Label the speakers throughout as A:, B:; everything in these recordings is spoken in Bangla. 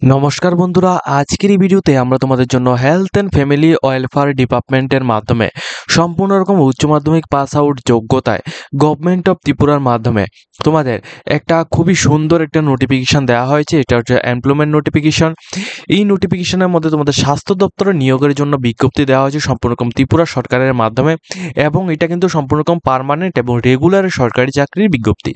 A: নমস্কার বন্ধুরা, আজকের এই ভিডিওতে আমরা তোমাদের জন্য হেলথ অ্যান্ড ফ্যামিলি ওয়েলফেয়ার ডিপার্টমেন্টের মাধ্যমে সম্পূর্ণ রকম উচ্চ মাধ্যমিক পাস আউট যোগ্যতায় গভর্নমেন্ট অফ ত্রিপুরার মাধ্যমে তোমাদের একটা খুবই সুন্দর একটা নোটিফিকেশন দেওয়া হয়েছে। এটা হচ্ছে এমপ্লয়মেন্ট নোটিফিকেশন। এই নোটিফিকেশনের মধ্যে তোমাদের স্বাস্থ্য দপ্তরের নিয়োগের জন্য বিজ্ঞপ্তি দেওয়া হয়েছে সম্পূর্ণ রকম ত্রিপুরা সরকারের মাধ্যমে, এবং এটা কিন্তু সম্পূর্ণ রকম পার্মানেন্ট এবং রেগুলার সরকারি চাকরির বিজ্ঞপ্তি।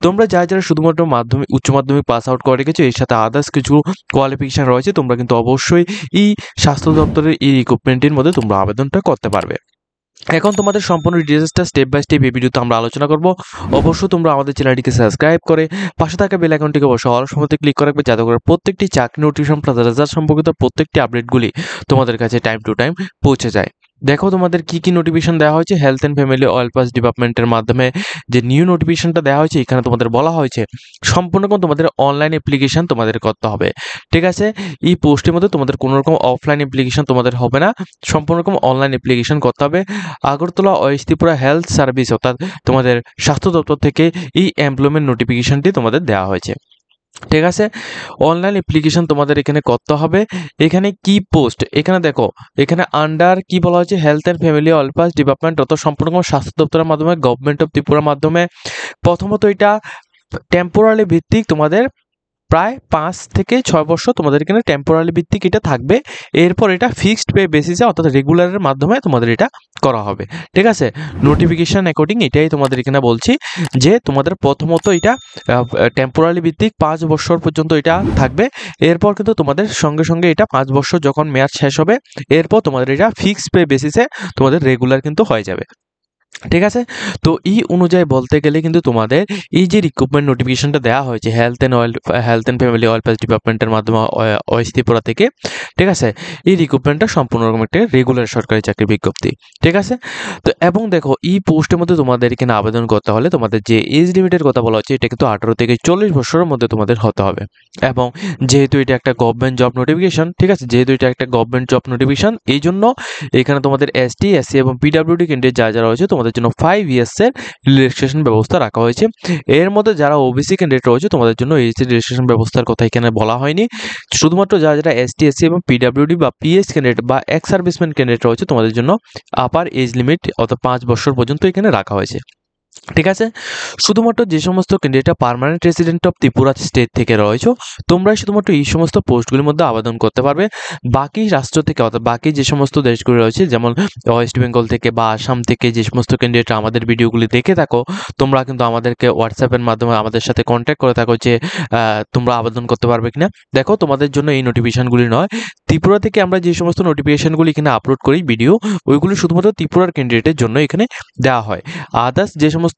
A: তোমরা যারা শুধুমাত্র মাধ্যমিক উচ্চ মাধ্যমিক পাস আউট করে রেখেছো, এর সাথে আদার্স কিছু কোয়ালিফিকেশন রয়েছে, তোমরা কিন্তু অবশ্যই এই স্বাস্থ্য দপ্তরের এই রিক্রুটমেন্টের মধ্যে তোমরা আবেদনটা করতে পারবে। এখন তোমাদের সম্পূর্ণ ডিটেলসটা স্টেপ বাই স্টেপ এই ভিডিওতে আমরা আলোচনা করব। অবশ্যই তোমরা আমাদের চ্যানেলটিকে সাবস্ক্রাইব করে পাশে থাকা বেল আইকনটিকে অবশ্যই অল সময়তে ক্লিক করে রাখবে, যাতে করে প্রত্যেকটি চাকরি নোটিফিকেশন প্লাস রেজাল্ট সম্পর্কিত প্রত্যেকটি আপডেটগুলি তোমাদের কাছে টাইম টু টাইম পৌঁছে যায়। দেখো তোমাদের কি কি নোটিফিকেশন দেওয়া হয়েছে হেলথ অ্যান্ড ফ্যামিলি ওয়েলফেয়ার ডিপার্টমেন্টের মাধ্যমে। যে নিউ নোটিফিকেশনটা দেওয়া হয়েছে, এখানে তোমাদের বলা হয়েছে সম্পূর্ণ তোমাদের অনলাইন অ্যাপ্লিকেশন তোমাদের করতে হবে। ঠিক আছে, এই পোস্টের মধ্যে তোমাদের কোনো রকম অফলাইন অ্যাপ্লিকেশন তোমাদের হবে না, সম্পূর্ণ রকম অনলাইন অ্যাপ্লিকেশন করতে হবে। Agartala West Tripura health service অর্থাৎ তোমাদের স্বাস্থ্য দপ্তর থেকে এই এমপ্লয়মেন্ট নোটিফিকেশনটি তোমাদের দেওয়া হয়েছে। ঠিক আছে, অনলাইন অ্যাপ্লিকেশন তোমাদের এখানে করতে হবে। এখানে কি পোস্ট, এখানে দেখো, এখানে আন্ডার কি বলা হয়েছে, health and family welfare department অর্থাৎ সম্পূর্ণ স্বাস্থ্য দপ্তরের মাধ্যমে গভর্নমেন্ট অফ ত্রিপুরার মাধ্যমে। প্রথমত এটা টেম্পোরারি ভিত্তিক, তোমাদের প্রায় 5 থেকে 6 বছর তোমাদের এখানে টেম্পোরারি ভিত্তিক এটা থাকবে। এরপর এটা ফিক্সড পে বেসিসে অর্থাৎ রেগুলারের মাধ্যমে তোমাদের এটা করা হবে। ঠিক আছে, নোটিফিকেশন অ্যাকর্ডিং এটাই তোমাদের এখানে বলছি যে তোমাদের প্রথমত এটা টেম্পোরারি ভিত্তিক 5 বছর পর্যন্ত এটা থাকবে। এরপর কিন্তু তোমাদের সঙ্গে সঙ্গে এটা 5 বছর যখন মেয়াদ শেষ হবে, এরপর তোমাদের এটা ফিক্সড পে বেসিসে তোমাদের রেগুলার কিন্তু হয়ে যাবে। ঠিক আছে, তো এই অনুযায়ী বলতে গেলে কিন্তু তোমাদের এই যে রিক্রুটমেন্ট নোটিফিকেশনটা দেওয়া হয়েছে হেলথ অ্যান্ড ফ্যামিলি ওয়েলফেয়ার ডিপার্টমেন্টের মাধ্যমে ওয়েস্ট ত্রিপুরা থেকে। ঠিক আছে, এই রিক্রুটমেন্টটা সম্পূর্ণ রকম একটা রেগুলার সরকারি চাকরির বিজ্ঞপ্তি। ঠিক আছে, তো এবং দেখো এই পোস্টের মধ্যে তোমাদের এখানে আবেদন করতে হলে তোমাদের যে এজ লিমিটের কথা বলা হচ্ছে, এটা কিন্তু 18 থেকে 40 বছরের মধ্যে তোমাদের হতে হবে। এবং যেহেতু এটা একটা গভর্নমেন্ট জব নোটিফিকেশন, ঠিক আছে, যেহেতু এটা একটা গভর্নমেন্ট জব নোটিফিকেশন, এই জন্য এখানে তোমাদের এসটি, এসসি এবং পিডাব্লিউডি ক্যান্ডিডেট যারা রয়েছে তোমাদের জন্য 5 ইয়ার্সের রিল্যাক্সেশন ব্যবস্থা রাখা হয়েছে। এর মধ্যে যারা ওবিসি ক্যান্ডিডেট রয়েছে তোমাদের জন্য এই রিল্যাক্সেশন ব্যবস্থার কথা এখানে বলা হয়নি। শুধুমাত্র যারা এসটি, এসসি এবং পিডাব্লিউডি বা পিএস ক্যান্ডিডেট বা এক্স সার্ভিসম্যান ক্যান্ডিডেট রয়েছে তোমাদের জন্য আপার এজ লিমিট অর্থাৎ 5 বছর পর্যন্ত এখানে রাখা হয়েছে। ঠিক আছে, শুধুমাত্র যে সমস্ত candidate permanent resident of Tripura state থেকে রয়েছে তোমরাই শুধুমাত্র এই সমস্ত পোস্টগুলির মধ্যে আবেদন করতে পারবে। বাকি রাষ্ট্র থেকে অর্থাৎ বাকি যে সমস্ত দেশগুলি রয়েছে, যেমন ওয়েস্ট বেঙ্গল থেকে বা আসাম থেকে যে সমস্ত ক্যান্ডিডেট আমাদের ভিডিওগুলি দেখে থাকো, তোমরা কিন্তু আমাদেরকে হোয়াটসঅ্যাপের মাধ্যমে আমাদের সাথে কন্ট্যাক্ট করে থাকো যে তোমরা আবেদন করতে পারবে কিনা। দেখো তোমাদের জন্য এই নোটিফিকেশনগুলি নয়, ত্রিপুরা থেকে আমরা যে সমস্ত নোটিফিকেশনগুলি এখানে আপলোড করি ভিডিও, ওইগুলি শুধুমাত্র ত্রিপুরার ক্যান্ডিডেটের জন্য এখানে দেওয়া হয়। আদার্স যে সমস্ত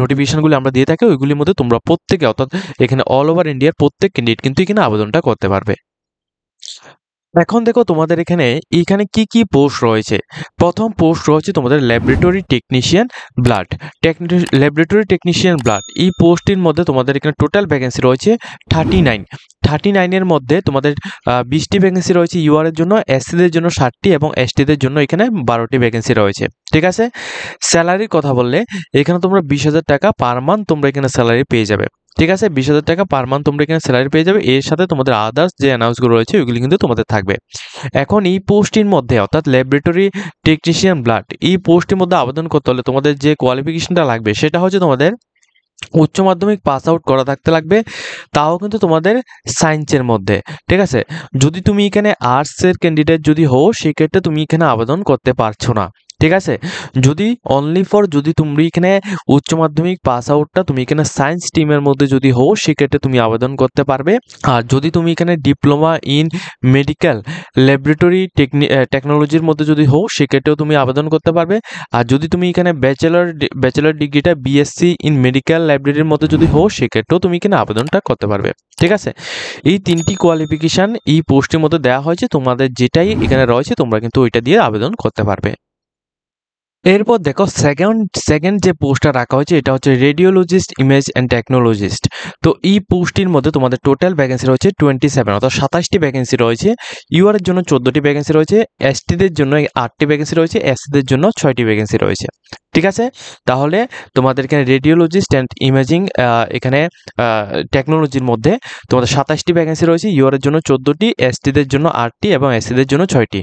A: নোটিফিকেশনগুলি আমরা দিয়ে থাকি ওইগুলির মধ্যে তোমরা প্রত্যেকে অর্থাৎ এখানে অল ওভার ইন্ডিয়ার প্রত্যেক ক্যান্ডিডেট কিন্তু এখানে আবেদনটা করতে পারবে। এখন দেখো তোমাদের এখানে কি কি পোস্ট রয়েছে। প্রথম পোস্ট রয়েছে তোমাদের laboratory technician blood, laboratory technician blood. এই পোস্টের মধ্যে তোমাদের এখানে টোটাল ভ্যাকেন্সি রয়েছে 39 এর মধ্যে তোমাদের 20টি ভ্যাকেন্সি রয়েছে ইউআর এর জন্য, এসসিদের জন্য 60টি এবং এসটিদের জন্য এখানে 12টি ভ্যাকেন্সি রয়েছে। ঠিক আছে, স্যালারির কথা বললে এখানে তোমরা 20,000 টাকা পার মান্থ তোমরা এখানে স্যালারি পেয়ে যাবে। ঠিক আছে, 20,000 টাকা পার মান্থ তোমরা এখানে স্যালারি পেয়ে যাবে। এর সাথে তোমাদের আদার্স যে অ্যানাউন্সগুলো রয়েছে ওইগুলি কিন্তু তোমাদের থাকবে। এখন এই পোস্টের মধ্যে অর্থাৎ ল্যাবরেটরি টেকনিশিয়ান ব্লাড, এই পোস্টের মধ্যে আবেদন করতে হলে তোমাদের যে কোয়ালিফিকেশনটা লাগবে সেটা হচ্ছে তোমাদের উচ্চ মাধ্যমিক পাস আউট করা থাকতে লাগবে, তাও কিন্তু তোমাদের সায়েন্সের মধ্যে। ঠিক আছে, যদি তুমি এখানে আর্টসের ক্যান্ডিডেট যদি হও সেক্ষেত্রে তুমি এখানে আবেদন করতে পারছো না। ঠিক আছে, যদি অনলি ফর যদি তুমি এখানে উচ্চ মাধ্যমিক পাস আউটটা তুমি এখানে সায়েন্স টিমের মধ্যে যদি হও সেক্ষেত্রে তুমি আবেদন করতে পারবে। আর যদি তুমি এখানে ডিপ্লোমা ইন মেডিকেল ল্যাবরেটরি টেকনোলজির মধ্যে যদি হও সেক্ষেত্রেও তুমি আবেদন করতে পারবে। আর যদি তুমি এখানে ব্যাচেলর ডিগ্রিটা বিএসসি ইন মেডিকেল লাইব্রেরির মধ্যে যদি হও সেক্ষেত্রেও তুমি এখানে আবেদনটা করতে পারবে। ঠিক আছে, এই 3টি কোয়ালিফিকেশান এই পোস্টের মধ্যে দেওয়া হয়েছে, তোমাদের যেটাই এখানে রয়েছে তোমরা কিন্তু ওইটা দিয়ে আবেদন করতে পারবে। এরপর দেখো সেকেন্ড যে পোস্টটা রাখা হয়েছে এটা হচ্ছে রেডিওলজিস্ট ইমেজ অ্যান্ড টেকনোলজিস্ট। তো এই পোস্টটির মধ্যে তোমাদের টোটাল ভ্যাকেন্সি রয়েছে 27, অর্থাৎ 27টি ভ্যাকেন্সি রয়েছে। ইউআর এর জন্য 14টি ভ্যাকেন্সি রয়েছে, এসটিদের জন্য 8টি ভ্যাকেন্সি রয়েছে, এসসিদের জন্য 6টি ভ্যাকেন্সি রয়েছে। ঠিক আছে, তাহলে তোমাদের এখানে রেডিওলজিস্ট অ্যান্ড ইমেজিং এখানে টেকনোলজির মধ্যে তোমাদের 27টি ভ্যাকেন্সি রয়েছে, ইউআর এর জন্য 14টি, এসটিদের জন্য 8টি এবং এসসিদের জন্য 6টি।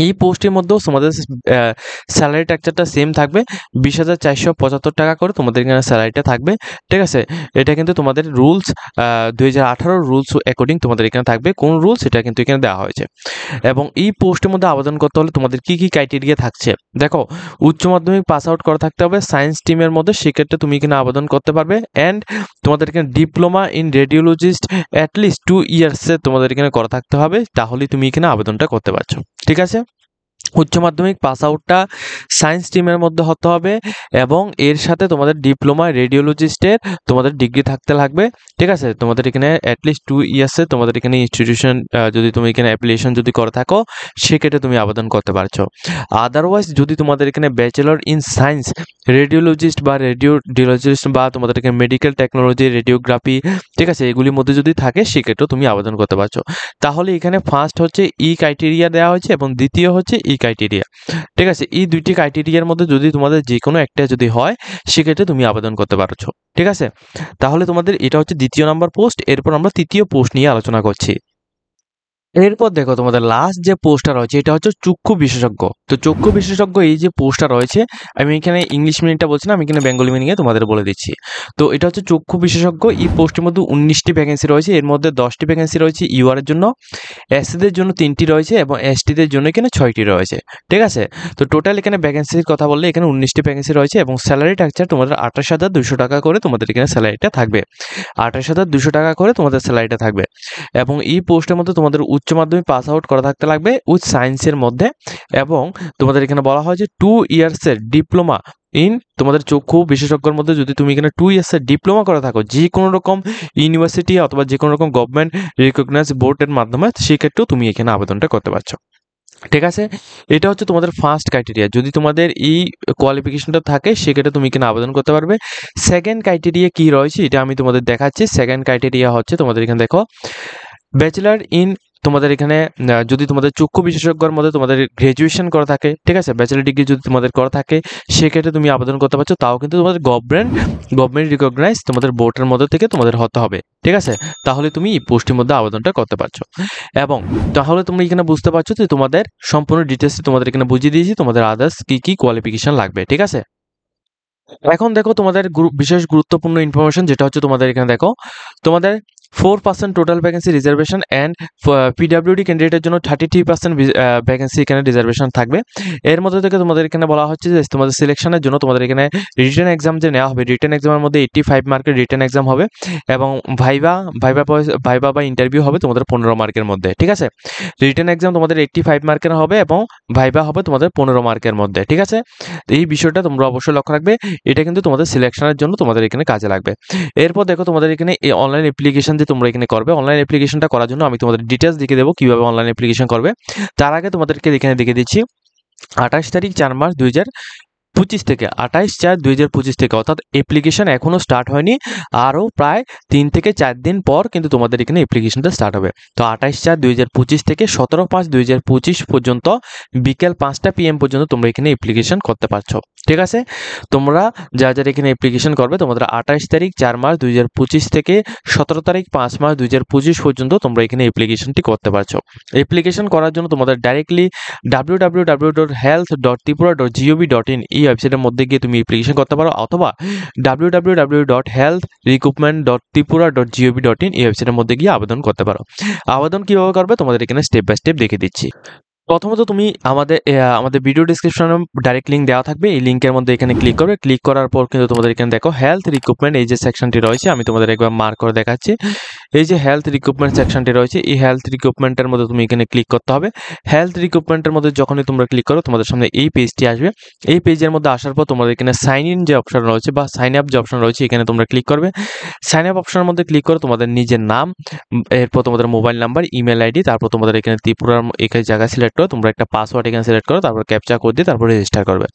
A: এই পোস্টের মধ্যেও তোমাদের স্যালারি স্ট্রাকচারটা সেম থাকবে, 20,475 টাকা করে তোমাদের এখানে স্যালারিটা থাকবে। ঠিক আছে, এটা কিন্তু তোমাদের রুলস 2018 রুলস অ্যাকর্ডিং তোমাদের এখানে থাকবে, কোন রুলস এটা কিন্তু এখানে দেওয়া হয়েছে। এবং এই পোস্টের মধ্যে আবেদন করতে হলে তোমাদের কি কি ক্রাইটেরিয়া থাকছে দেখো, উচ্চ মাধ্যমিক পাস আউট করা থাকতে হবে সায়েন্স টিমের মধ্যে, সেক্ষেত্রে তুমি এখানে আবেদন করতে পারবে। অ্যান্ড তোমাদের এখানে ডিপ্লোমা ইন রেডিওলজিস্ট অ্যাটলিস্ট 2 ইয়ার্সে তোমাদের এখানে করা থাকতে হবে, তাহলেই তুমি এখানে আবেদনটা করতে পারছো। ঠিক আছে, উচ্চ মাধ্যমিক পাস আউটটা সায়েন্স স্ট্রিমের মধ্যে হতে হবে এবং এর সাথে তোমাদের ডিপ্লোমা রেডিওলজিস্টের তোমাদের ডিগ্রি থাকতে লাগবে। ঠিক আছে, তোমাদের এখানে অ্যাটলিস্ট 2 ইয়ার্সে তোমাদের এখানে ইনস্টিটিউশন যদি তুমি এখানে অ্যাপ্লিকেশন যদি করে থাকো সেক্ষেত্রে তুমি আবেদন করতে পারছো। আদারওয়াইজ যদি তোমাদের এখানে ব্যাচেলর ইন সায়েন্স রেডিওলজিস্ট বা রেডিওলজিস্ট বা তোমাদের এখানে মেডিকেল টেকনোলজি রেডিওগ্রাফি, ঠিক আছে, এগুলির মধ্যে যদি থাকে সেক্ষেত্রেও তুমি আবেদন করতে পারছো। তাহলে এখানে ফার্স্ট হচ্ছে ই ক্রাইটেরিয়া দেওয়া হয়েছে এবং দ্বিতীয় হচ্ছে ই ক্রাইটেরিয়া। ঠিক আছে, এই দুইটি ক্রাইটেরিয়ার মধ্যে যদি তোমাদের যে কোনো একটা যদি হয় সেক্ষেত্রে তুমি আবেদন করতে পারছো। ঠিক আছে, তাহলে তোমাদের এটা হচ্ছে দ্বিতীয় নাম্বার পোস্ট। এরপর আমরা তৃতীয় পোস্ট নিয়ে আলোচনা করছি। এরপর দেখো তোমাদের লাস্ট যে পোস্টটা রয়েছে এটা হচ্ছে চক্ষু বিশেষজ্ঞ। তো চক্ষু বিশেষজ্ঞ এই যে পোস্টটা রয়েছে, আমি এখানে ইংলিশ মিনিংটা বলছি না, আমি এখানে বেঙ্গলি মিনিংয়ে তোমাদের বলে দিচ্ছি। তো এটা হচ্ছে চক্ষু বিশেষজ্ঞ, এই পোস্টের মধ্যে 19টি ভ্যাকেন্সি রয়েছে, এর মধ্যে 10টি ভ্যাকেন্সি রয়েছে ইউআর এর জন্য, এসসিদের জন্য 3টি রয়েছে এবং এসটিদের জন্য এখানে 6টি রয়েছে। ঠিক আছে, তো টোটাল এখানে ভ্যাকেন্সির কথা বললে এখানে 19টি ভ্যাকেন্সি রয়েছে এবং স্যালারি স্ট্রাকচার তোমাদের 28,200 টাকা করে তোমাদের এখানে স্যালারিটা থাকবে, 28,200 টাকা করে তোমাদের স্যালারিটা থাকবে। এবং এই পোস্টের মধ্যে তোমাদের উচ্চ মাধ্যমিক পাস আউট করা থাকতে লাগবে উইথ সায়েন্সের মধ্যে, এবং তোমাদের এখানে বলা হয় যে 2 ইয়ার্সের ডিপ্লোমা ইন তোমাদের চক্ষু বিশেষজ্ঞের মধ্যে যদি তুমি এখানে 2 ইয়ার্সের ডিপ্লোমা করে থাকো যে কোনো রকম ইউনিভার্সিটি অথবা যে কোনো রকম গভর্নমেন্ট রিকগনাইজ বোর্ডের মাধ্যমে, সেক্ষেত্রেও তুমি এখানে আবেদনটা করতে পারছো। ঠিক আছে, এটা হচ্ছে তোমাদের ফার্স্ট ক্রাইটেরিয়া, যদি তোমাদের এই কোয়ালিফিকেশনটা থাকে সেক্ষেত্রে তুমি এখানে আবেদন করতে পারবে। সেকেন্ড ক্রাইটেরিয়া কি রয়েছে এটা আমি তোমাদের দেখাচ্ছি। সেকেন্ড ক্রাইটেরিয়া হচ্ছে তোমাদের এখানে দেখো, ব্যাচেলার ইন তোমাদের এখানে যদি তোমাদের চক্ষু বিশেষজ্ঞের মধ্যে তোমাদের গ্র্যাজুয়েশন করা থাকে, ঠিক আছে, ব্যাচেলার ডিগ্রি যদি তোমাদের করা থাকে সেক্ষেত্রে তুমি আবেদন করতে পারছো, তাও কিন্তু তোমাদের গভর্নমেন্ট রিকগনাইজ তোমাদের বোর্ডের মধ্যে থেকে তোমাদের হতে হবে। ঠিক আছে, তাহলে তুমি এই পোস্টের মধ্যে আবেদনটা করতে পারছো। এবং তাহলে তুমি এখানে বুঝতে পারছো যে তোমাদের সম্পূর্ণ ডিটেলস তোমাদের এখানে বুঝিয়ে দিয়েছি তোমাদের আদার্স কি কি কোয়ালিফিকেশন লাগবে। ঠিক আছে, এখন দেখো তোমাদের বিশেষ গুরুত্বপূর্ণ ইনফরমেশন যেটা হচ্ছে তোমাদের এখানে দেখো, তোমাদের 4% total vacancy reservation and PWD ক্যান্ডিডেটের জন্য 33% ভ্যাকেন্সি এখানে রিজার্ভেশন থাকবে। এর মধ্যে থেকে তোমাদের এখানে বলা হচ্ছে যে তোমাদের সিলেকশনের জন্য তোমাদের এখানে রিটেন এক্সাম যে নেওয়া হবে, রিটেন এক্সামের মধ্যে 85 মার্কের রিটেন এক্সাম হবে এবং ভাইবা বা ইন্টারভিউ হবে তোমাদের 15 মার্কের মধ্যে। ঠিক আছে, রিটেন এক্সাম তোমাদের 85 মার্কের হবে এবং ভাইবা হবে তোমাদের 15 মার্কের মধ্যে। ঠিক আছে, এই বিষয়টা তোমরা অবশ্যই লক্ষ্য রাখবে, এটা কিন্তু তোমাদের সিলেকশনের জন্য তোমাদের এখানে কাজে লাগবে। এরপর দেখো তোমাদের এখানে এই অনলাইন অ্যাপ্লিকেশন যে তোমরা এখানে করবে, অনলাইন অ্যাপ্লিকেশনটা করার জন্য আমি তোমাদের ডিটেলস দেখিয়ে দেবো কিভাবে অনলাইন অ্যাপ্লিকেশন করবে। তার আগে তোমাদেরকে এখানে দেখিয়ে দিচ্ছি 28 তারিখ 4 মার্চ 2025 থেকে 28/4/2025 থেকে, অর্থাৎ অ্যাপ্লিকেশন এখনও স্টার্ট হয়নি, আরও প্রায় 3 থেকে 4 দিন পর কিন্তু তোমাদের এখানে অ্যাপ্লিকেশনটা স্টার্ট হবে। তো 28/4/2025 থেকে 17/5/2025 পর্যন্ত বিকেল 5টা PM পর্যন্ত তোমরা এখানে অ্যাপ্লিকেশন করতে পারছো। ঠিক আছে, তোমরা যারা এখানে অ্যাপ্লিকেশন করবে তোমাদের 28 তারিখ 4 মার্চ 2025 থেকে 17 তারিখ 5 মার্চ 2025 পর্যন্ত তোমরা এখানে অ্যাপ্লিকেশনটি করতে পারছো। অ্যাপ্লিকেশন করার জন্য তোমাদের ডাইরেক্টলি www.health.tripura.gov.in এই ওয়েবসাইটের মধ্যে গিয়ে তুমি অ্যাপ্লিকেশন করতে পারো, অথবা www.health.recruitment.tripura.gov.in এই ওয়েবসাইটের মধ্যে গিয়ে আবেদন করতে পারো। আবেদন কিভাবে করবে তোমাদের এখানে স্টেপ বাই স্টেপ দেখে দিচ্ছি। প্রথমত তুমি আমাদের ভিডিও ডেসক্রিপশনে ডাইরেক্ট লিঙ্ক দেওয়া থাকবে, এই লিঙ্কের মধ্যে এখানে ক্লিক করবে। ক্লিক করার পর কিন্তু তোমাদের এখানে দেখো হেলথ রিক্রুটমেন্ট এই যে সেকশনটি রয়েছে, আমি তোমাদের একবার মার্ক করে দেখাচ্ছি। এই যে হেলথ রিক্রুটমেন্ট সেকশনটি রয়েছে, এই হেলথ রিক্রুটমেন্টের মধ্যে তুমি এখানে ক্লিক করতে হবে। হেলথ রিক্রুটমেন্টের মধ্যে যখনই তোমরা ক্লিক করো তোমাদের সামনে এই পেজটি আসবে। এই পেজের মধ্যে আসার পর তোমাদের এখানে সাইন ইন যে অপশন রয়েছে বা সাইন আপ যে অপশন রয়েছে এখানে তোমরা ক্লিক করবে। সাইন আপ অপশনের মধ্যে ক্লিক করে তোমাদের নিজের নাম, এরপর তোমাদের মোবাইল নাম্বার, ইমেল আইডি, তারপর তোমাদের এখানে ত্রিপুরার এখানে জায়গা সিলেক্ট করো, তোমরা একটা পাসওয়ার্ড এখানে সিলেক্ট করো, তারপর ক্যাপচা কোড দিয়ে তারপর রেজিস্টার করবে।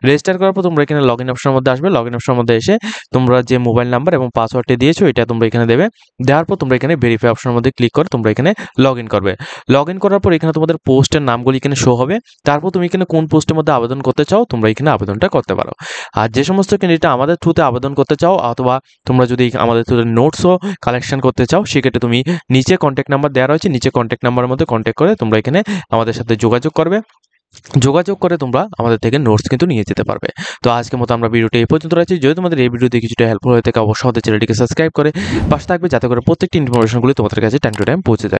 A: রেজিস্টার করার পর তোমরা এখানে লগ ইন অপশনের মধ্যে আসবে। লগ ইন অপশনের মধ্যে এসে তোমরা যে মোবাইল নাম্বার এবং পাসওয়ার্ডটি দিয়েছো এটা তোমরা এখানে দেবে। দেওয়ার পর তোমরা এখানে ভেরিফাই অপশনের মধ্যে ক্লিক করে তোমরা এখানে লগ ইন করবে। লগ ইন করার পর এখানে তোমাদের পোস্টের নামগুলি এখানে শো হবে। তারপর তুমি এখানে কোন পোস্টের মধ্যে আবেদন করতে চাও তোমরা এখানে আবেদনটা করতে পারো। আর যে সমস্ত ক্যান্ডিডেট আমাদের থ্রুতে আবেদন করতে চাও অথবা তোমরা যদি আমাদের থ্রুতে নোটসও কালেকশন করতে চাও সেক্ষেত্রে তুমি নিচে কন্ট্যাক্ট নাম্বার দেওয়া রয়েছে, নিচে কন্ট্যাক্ট নাম্বারের মধ্যে কন্ট্যাক্ট করে তোমরা এখানে আমাদের সাথে যোগাযোগ করবে। যোগাযোগ করে তোমরা আমাদের থেকে নোটস কিন্তু নিয়ে যেতে পারবে। তো আজকের মতো আমরা ভিডিওটা এই পর্যন্ত রয়েছে। যদি তোমাদের এই ভিডিওতে কিছুটা হেল্পফুল হয়ে থাকে অবশ্যই আমাদের চ্যানেলটিকে সাবস্ক্রাইব করে পাশে থাকবে যাতে করে প্রত্যেকটি ইনফরমেশনগুলি তোমাদের কাছে টাইম টু টাইম পৌঁছে যায়।